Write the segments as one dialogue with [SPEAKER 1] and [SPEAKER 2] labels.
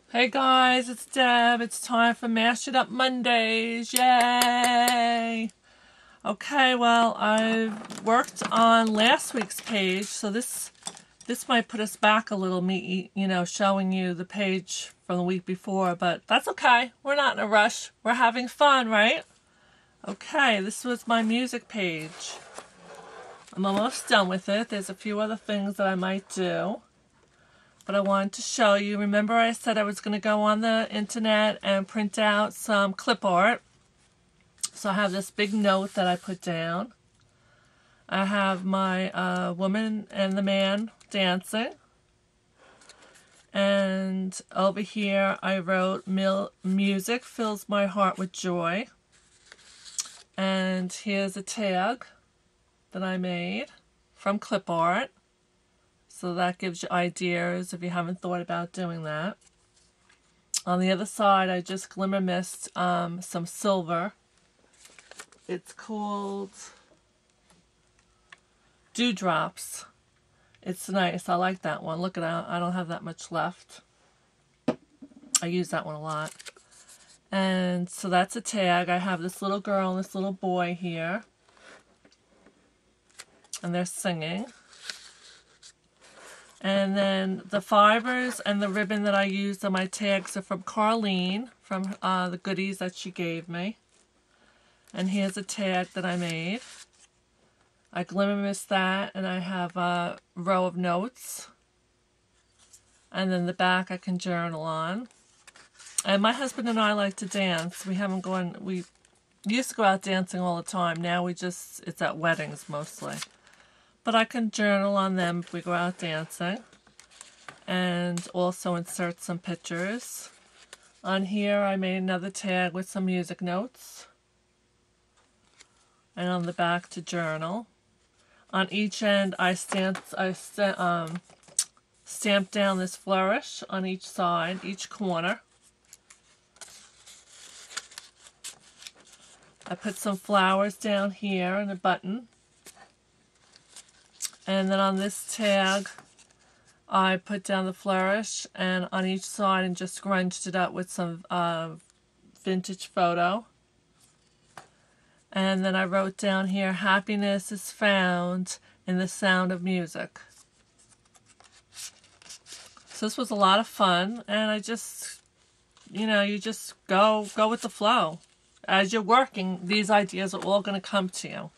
[SPEAKER 1] Hey guys, it's Deb. It's time for Mash It Up Mondays. Yay! Okay, well, I've worked on last week's page, so this might put us back a little, me, showing you the page from the week before, but that's okay. We're not in a rush. We're having fun, right? Okay, this was my music page. I'm almost done with it. There's a few other things that I might do. But I wanted to show you. Remember I said I was going to go on the internet and print out some clip art. So I have this big note that I put down. I have my woman and the man dancing. And over here I wrote, music fills my heart with joy. And here's a tag that I made from clip art. So that gives you ideas if you haven't thought about doing that. On the other side, I just glimmer mist some silver. It's called Dewdrops. It's nice. I like that one. Look at that. I don't have that much left. I use that one a lot. And so that's a tag. I have this little girl and this little boy here. And they're singing. And then the fibers and the ribbon that I used on my tags are from Carlene, from the goodies that she gave me. And here's a tag that I made. I glimmer mist that, and I have a row of notes. And then the back I can journal on. And my husband and I like to dance. We used to go out dancing all the time. Now it's at weddings mostly. But I can journal on them if we go out dancing. And also insert some pictures. On here I made another tag with some music notes. And on the back to journal. On each end I stamped down this flourish on each side, each corner. I put some flowers down here and a button. And then on this tag, I put down the flourish and on each side and just scrunched it up with some vintage photo. And then I wrote down here, happiness is found in the sound of music. So this was a lot of fun, and I just, you just go with the flow. As you're working, these ideas are all going to come to you.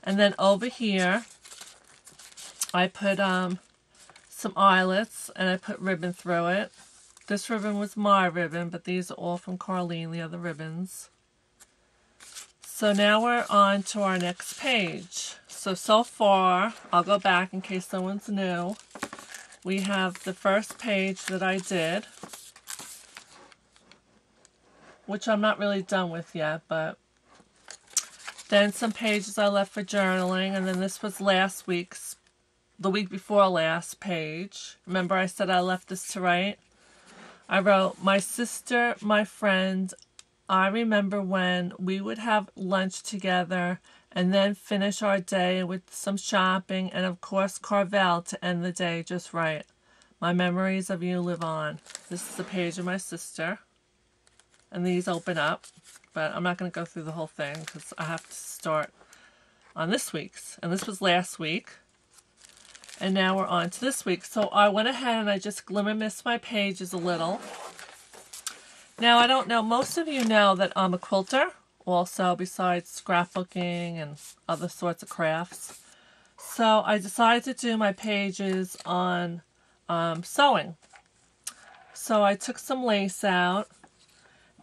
[SPEAKER 1] And then over here, I put some eyelets and I put ribbon through it. This ribbon was my ribbon, but these are all from Carlene, the other ribbons. So now we're on to our next page. So far, I'll go back in case someone's new. We have the first page that I did, which I'm not really done with yet, but then some pages I left for journaling, and then this was the week before last page. Remember I said I left this to write? I wrote, my sister, my friend, I remember when we would have lunch together and then finish our day with some shopping and of course Carvel to end the day just right. My memories of you live on. This is a page of my sister. And these open up. But I'm not going to go through the whole thing because I have to start on this week's. And this was last week. And now we're on to this week. So I went ahead and I just glimmer mist my pages a little. Now I don't know, most of you know that I'm a quilter. Also, besides scrapbooking and other sorts of crafts. So I decided to do my pages on sewing. So I took some lace out.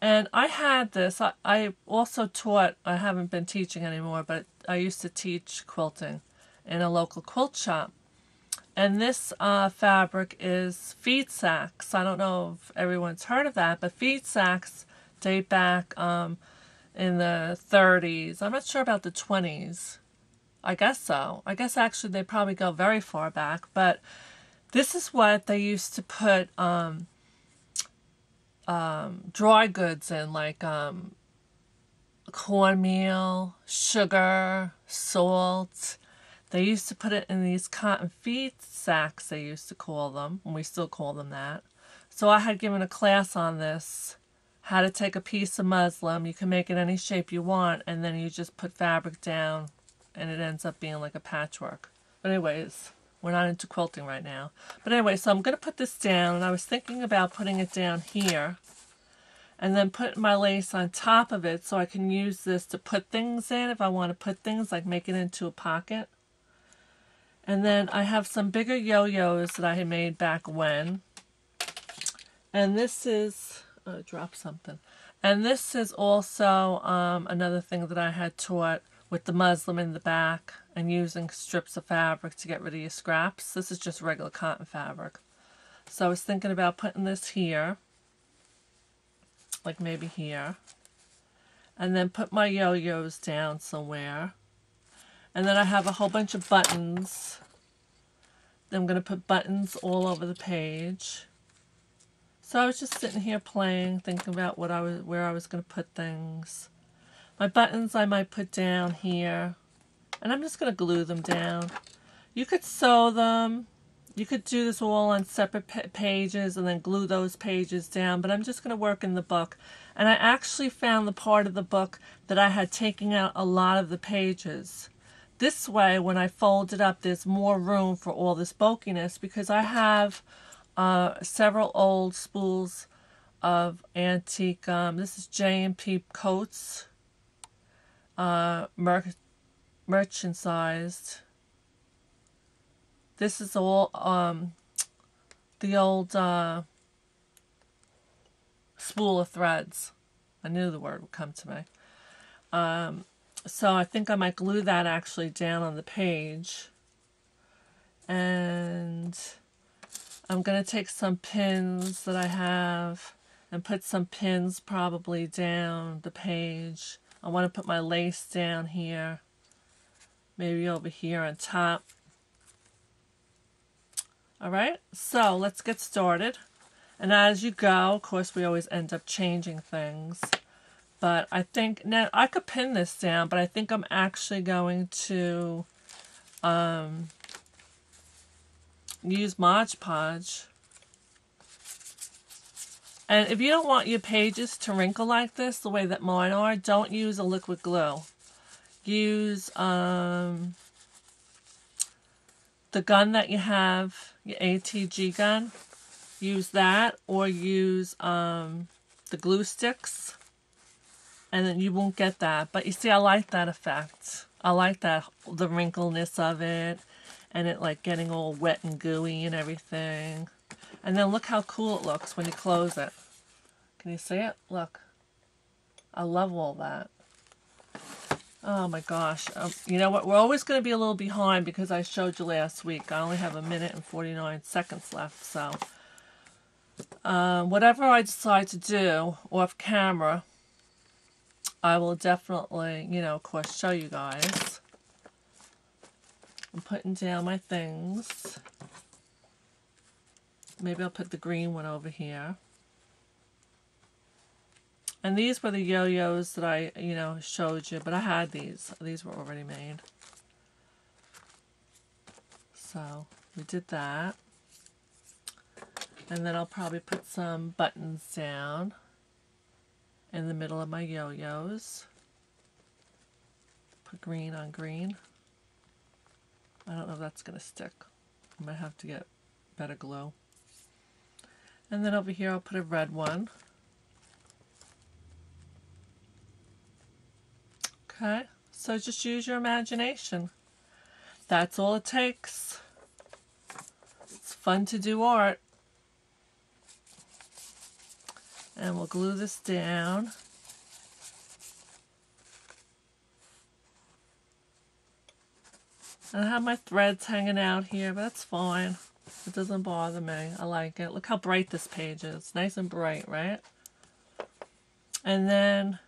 [SPEAKER 1] And I had this. I also taught, I haven't been teaching anymore, but I used to teach quilting in a local quilt shop. And this fabric is feed sacks. I don't know if everyone's heard of that, but feed sacks date back in the 30s. I'm not sure about the 20s. I guess so. I guess actually they probably go very far back. But this is what they used to put dry goods in, like cornmeal, sugar, salt. They used to put it in these cotton feed sacks, they used to call them, and we still call them that. So I had given a class on this, how to take a piece of muslin. You can make it any shape you want, and then you just put fabric down, and it ends up being like a patchwork. But anyways, we're not into quilting right now. But anyway, so I'm going to put this down, and I was thinking about putting it down here, and then putting my lace on top of it so I can use this to put things in if I want to put things, like make it into a pocket. And then I have some bigger yo-yos that I had made back when. And this is, drop something. And this is also another thing that I had taught with the muslin in the back and using strips of fabric to get rid of your scraps. This is just regular cotton fabric. So I was thinking about putting this here, like maybe here. And then put my yo-yos down somewhere. And then I have a whole bunch of buttons. Then I'm going to put buttons all over the page. So I was just sitting here playing, thinking about where I was going to put things. My buttons I might put down here. And I'm just going to glue them down. You could sew them. You could do this all on separate pages and then glue those pages down. But I'm just going to work in the book. And I actually found the part of the book that I had taken out a lot of the pages. This way, when I fold it up, there's more room for all this bulkiness, because I have several old spools of antique, this is J&P Coats, merchant sized. This is all the old spool of threads. I knew the word would come to me. So I think I might glue that actually down on the page. And I'm going to take some pins that I have and put some pins probably down the page. I want to put my lace down here, maybe over here on top. Alright, so let's get started. And as you go, of course, we always end up changing things. But I think, now I could pin this down, but I think I'm actually going to use Mod Podge. And if you don't want your pages to wrinkle like this, the way that mine are, don't use a liquid glue. Use the gun that you have, your ATG gun. Use that, or use the glue sticks. And then you won't get that. But you see, I like that effect. I like that, the wrinkleness of it. And it like getting all wet and gooey and everything. And then look how cool it looks when you close it. Can you see it? Look. I love all that. Oh my gosh. You know what? We're always going to be a little behind because I showed you last week. I only have 1 minute and 49 seconds left. So whatever I decide to do off camera, I will definitely, you know, of course, show you guys. I'm putting down my things. Maybe I'll put the green one over here. And these were the yo-yos that I, you know, showed you, but I had these. These were already made. So we did that. And then I'll probably put some buttons down in the middle of my yo-yos. Put green on green. I don't know if that's going to stick. I might have to get better glue. And then over here I'll put a red one. Okay, so just use your imagination. That's all it takes. It's fun to do art. And we'll glue this down. And I have my threads hanging out here, but that's fine. It doesn't bother me. I like it. Look how bright this page is. Nice and bright, right? And then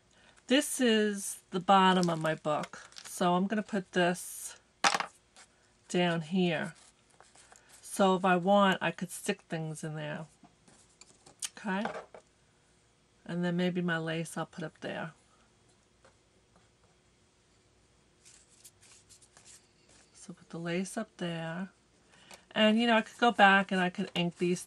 [SPEAKER 1] this is the bottom of my book. So I'm going to put this down here. So if I want, I could stick things in there. Okay? And then maybe my lace I'll put up there. So put the lace up there. And, you know, I could go back and I could ink these